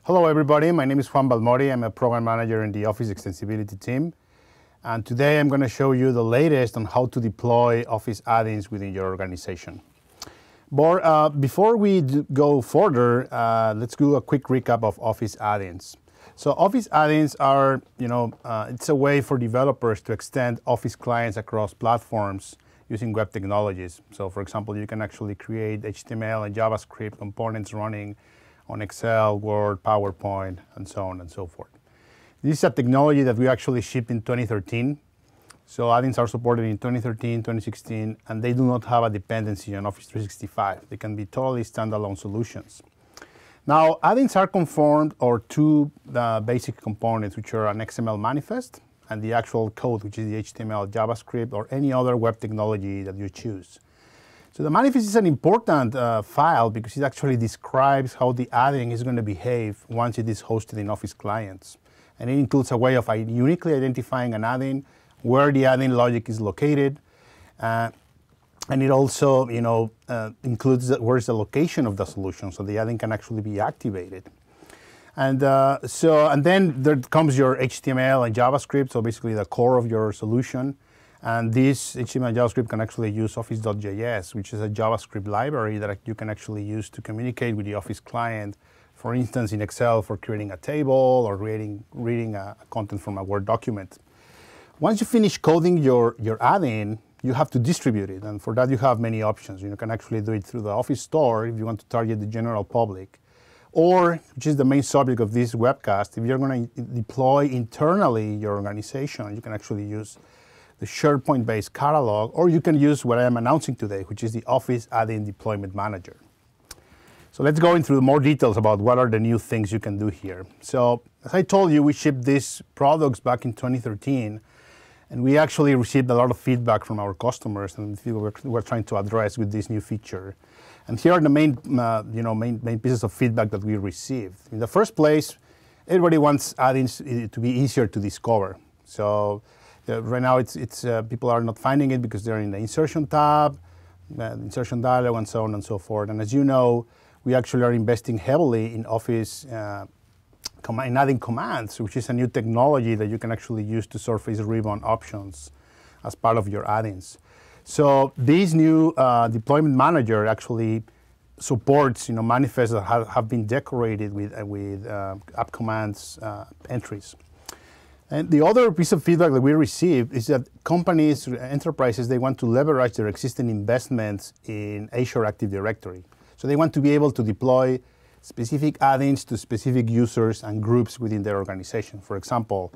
Hello everybody, my name is Juan Balmori. I'm a program manager in the Office Extensibility team. And today I'm going to show you the latest on how to deploy Office add-ins within your organization. But before we go further, let's do a quick recap of Office add-ins. So Office add-ins are, it's a way for developers to extend Office clients across platforms using web technologies. So for example, you can actually create HTML and JavaScript components running on Excel, Word, PowerPoint, and so on and so forth. This is a technology that we actually shipped in 2013. So add-ins are supported in 2013, 2016, and they do not have a dependency on Office 365. They can be totally standalone solutions. Now, add-ins are conformed or two basic components, which are an XML manifest and the actual code, which is the HTML, JavaScript, or any other web technology that you choose. So the manifest is an important file because it actually describes how the add-in is going to behave once it is hosted in Office clients. And it includes a way of uniquely identifying an add-in, where the add-in logic is located, and it also includes where's the location of the solution, so the add-in can actually be activated. And then there comes your HTML and JavaScript, so basically the core of your solution. And this HTML and JavaScript can actually use Office.js, which is a JavaScript library that you can actually use to communicate with the Office client, for instance, in Excel for creating a table or reading content from a Word document. Once you finish coding your add-in, you have to distribute it. And for that, you have many options. You can actually do it through the Office Store if you want to target the general public. Or, which is the main subject of this webcast, if you're going to deploy internally your organization, you can actually use the SharePoint-based catalog, or you can use what I am announcing today, which is the Office Add-in Deployment Manager. So let's go into more details about what are the new things you can do here. So as I told you, we shipped these products back in 2013, and we actually received a lot of feedback from our customers, and we're trying to address with this new feature. And here are the main pieces of feedback that we received. In the first place, everybody wants add-ins to be easier to discover. So right now, people are not finding it because they're in the insertion tab, insertion dialog, and so on and so forth. And as you know, we actually are investing heavily in Office in adding commands, which is a new technology that you can actually use to surface ribbon options as part of your add-ins. So this new deployment manager actually supports manifests that have been decorated with app commands entries. And the other piece of feedback that we received is that companies, enterprises, they want to leverage their existing investments in Azure Active Directory. So they want to be able to deploy specific add-ins to specific users and groups within their organization. For example,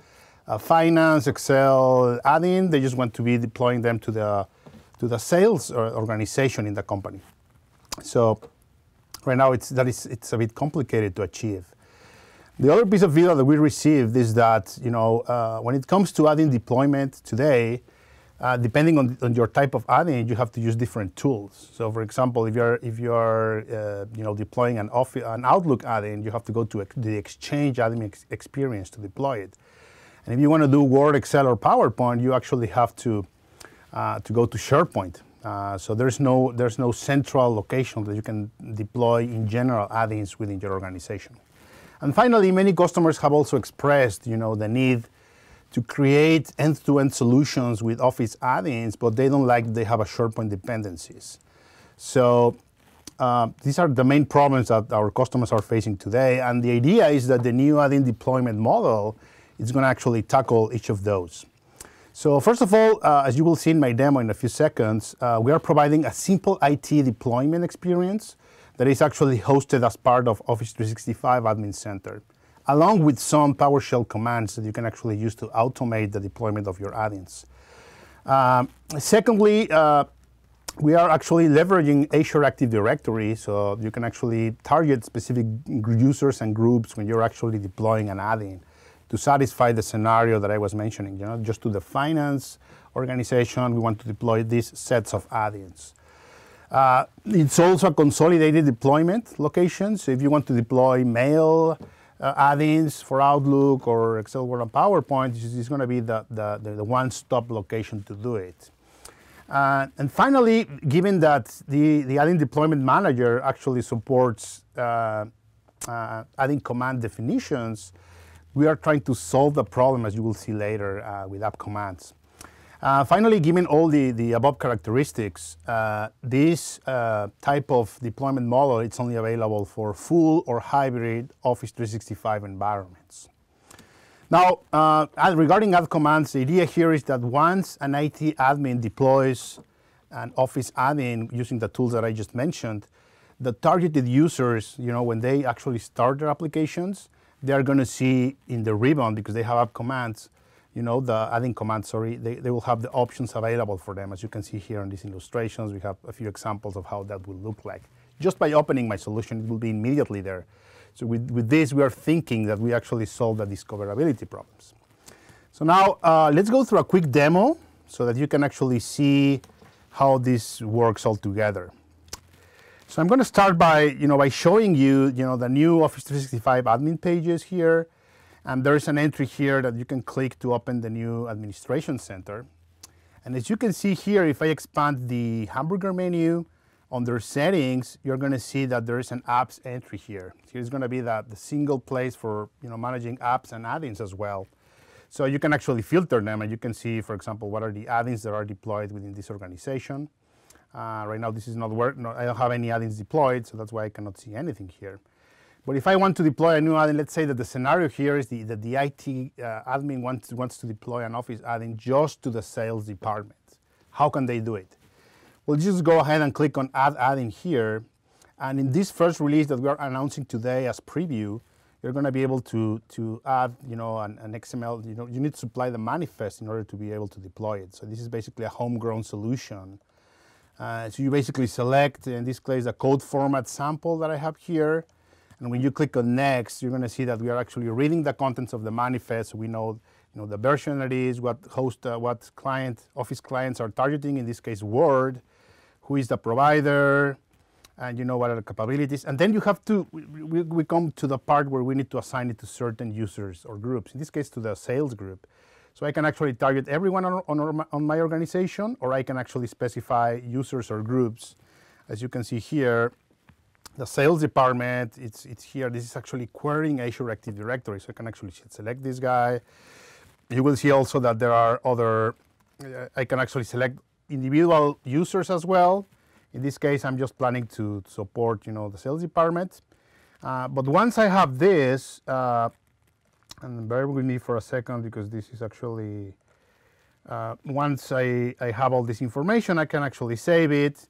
finance, Excel add-in, they just want to be deploying them to the sales organization in the company. So right now it's a bit complicated to achieve. The other piece of feedback that we received is that when it comes to add-in deployment today, depending on your type of add-in, you have to use different tools. So, for example, if you're deploying an Outlook add-in, you have to go to the Exchange add-in experience to deploy it. And if you want to do Word, Excel, or PowerPoint, you actually have to go to SharePoint. So there's no central location that you can deploy in general add-ins within your organization. And finally, many customers have also expressed, the need to create end-to-end solutions with Office add-ins, but they don't like they have a SharePoint dependencies. So these are the main problems that our customers are facing today. And the idea is that the new add-in deployment model is going to actually tackle each of those. So first of all, as you will see in my demo in a few seconds, we are providing a simple IT deployment experience that is actually hosted as part of Office 365 Admin Center, along with some PowerShell commands that you can actually use to automate the deployment of your add-ins. Secondly, we are actually leveraging Azure Active Directory, so you can actually target specific users and groups when you're actually deploying an add-in to satisfy the scenario that I was mentioning. Just to the finance organization, we want to deploy these sets of add-ins. It's also a consolidated deployment location, so if you want to deploy mail add-ins for Outlook or Excel, Word, and PowerPoint, it's going to be the one-stop location to do it. And finally, given that the add-in deployment manager actually supports adding command definitions, we are trying to solve the problem, as you will see later, with app commands. Finally, given all the above characteristics, this type of deployment model, it's only available for full or hybrid Office 365 environments. Now, regarding add commands, the idea here is that once an IT admin deploys an Office add-in using the tools that I just mentioned, the targeted users, when they actually start their applications, they are going to see in the ribbon, because they have app commands, the add-in commands, they will have the options available for them. As you can see here in these illustrations, we have a few examples of how that will look like. Just by opening my solution, it will be immediately there. So with this, we are thinking that we actually solved the discoverability problems. So now let's go through a quick demo so that you can actually see how this works all together. So I'm going to start by, by showing you, the new Office 365 admin pages here. And there is an entry here that you can click to open the new administration center. And as you can see here, if I expand the hamburger menu, under settings, you're going to see that there is an apps entry here. Here's going to be the single place for managing apps and add-ins as well. So you can actually filter them, and you can see, for example, what are the add-ins that are deployed within this organization. Right now, this is not working. I don't have any add-ins deployed, so that's why I cannot see anything here. But if I want to deploy a new add-in, let's say that the scenario here is that the IT admin wants to deploy an Office add-in just to the sales department. How can they do it? Well, just go ahead and click on Add Add-in here. And in this first release that we are announcing today as preview, you're going to be able to add, an XML. You need to supply the manifest in order to be able to deploy it. So this is basically a homegrown solution. So you basically select, in this case, the code format sample that I have here. And when you click on Next, you're going to see that we are actually reading the contents of the manifest. So we know, the version it is, what Office clients are targeting, in this case, Word, who is the provider, and what are the capabilities. And then you have to, we come to the part where we need to assign it to certain users or groups, in this case to the sales group. So I can actually target everyone on my organization, or I can actually specify users or groups. As you can see here, the sales department, it's here. This is actually querying Azure Active Directory. So I can actually select this guy. You will see also that there are other, I can actually select individual users as well. In this case, I'm just planning to support, the sales department. But once I have this, and bear with me for a second, because this is actually, once I have all this information, I can actually save it.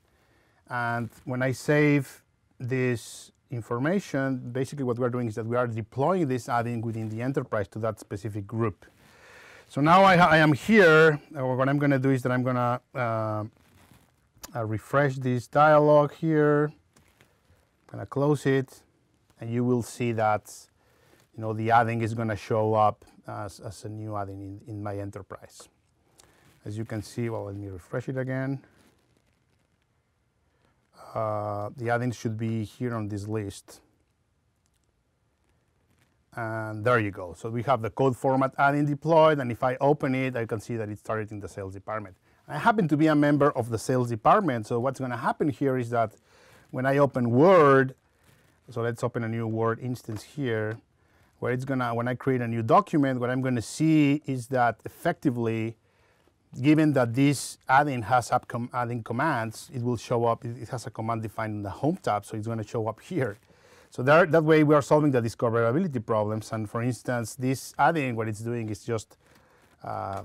And when I save this information, basically what we're doing is that we are deploying this add-in within the enterprise to that specific group. So now I am here. What I'm going to do is that I'm going to refresh this dialog here. I'm going to close it, and you will see that the add-in is going to show up as a new add-in in my enterprise. As you can see, well, let me refresh it again. The add-in should be here on this list. And there you go. So we have the code format add-in deployed, and if I open it, I can see that it's targeting the sales department. I happen to be a member of the sales department, so what's going to happen here is that when I open Word, so let's open a new Word instance here, where when I create a new document, what I'm going to see is that effectively, given that this add-in has add-in commands, it will show up. It has a command defined in the Home tab, so it's going to show up here. So that way we are solving the discoverability problems. And for instance, this add-in, what it's doing is just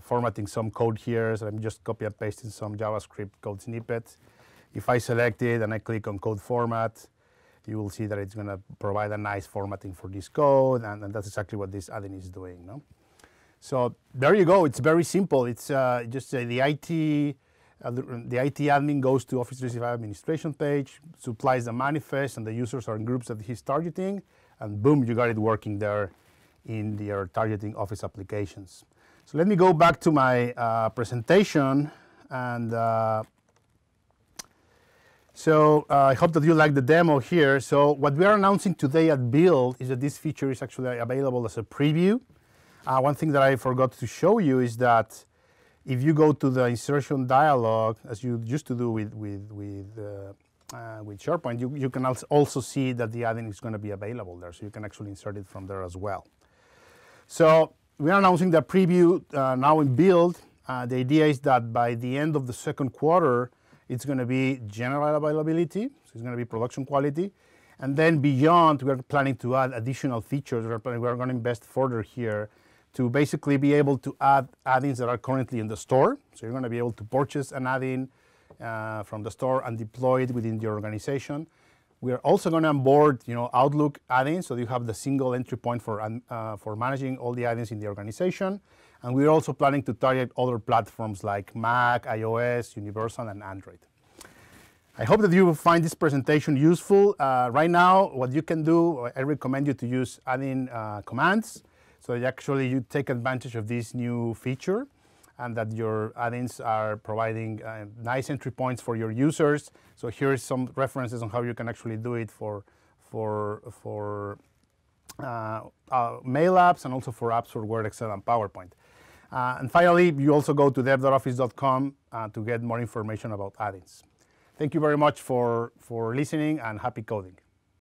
formatting some code here. So I'm just copy and pasting some JavaScript code snippet. If I select it and I click on code format, you will see that it's going to provide a nice formatting for this code. And that's exactly what this add-in is doing. No? So there you go. It's very simple. It's just the IT admin goes to Office 365 administration page, supplies the manifest and the users or groups that he's targeting, and boom, you got it working there in your targeting Office applications. So let me go back to my presentation, and so I hope that you like the demo here. So what we are announcing today at Build is that this feature is actually available as a preview. One thing that I forgot to show you is that if you go to the insertion dialog, as you used to do with with SharePoint, you can also see that the add-in is going to be available there, so you can actually insert it from there as well. So we are announcing the preview now in build. The idea is that by the end of the second quarter, it's going to be general availability, so it's going to be production quality. And then beyond, we're planning to add additional features. We're going to invest further here to basically be able to add add-ins that are currently in the store. So you're going to be able to purchase an add-in from the store and deploy it within your organization. We are also going to onboard, Outlook add-ins, so you have the single entry point for managing all the add-ins in the organization. And we're also planning to target other platforms like Mac, iOS, Universal, and Android. I hope that you will find this presentation useful. Right now, what you can do, I recommend you to use add-in commands, so actually you take advantage of this new feature, and that your add-ins are providing nice entry points for your users. So here's some references on how you can actually do it for mail apps and also for apps for Word, Excel, and PowerPoint. And finally, you also go to dev.office.com to get more information about add-ins. Thank you very much for listening, and happy coding.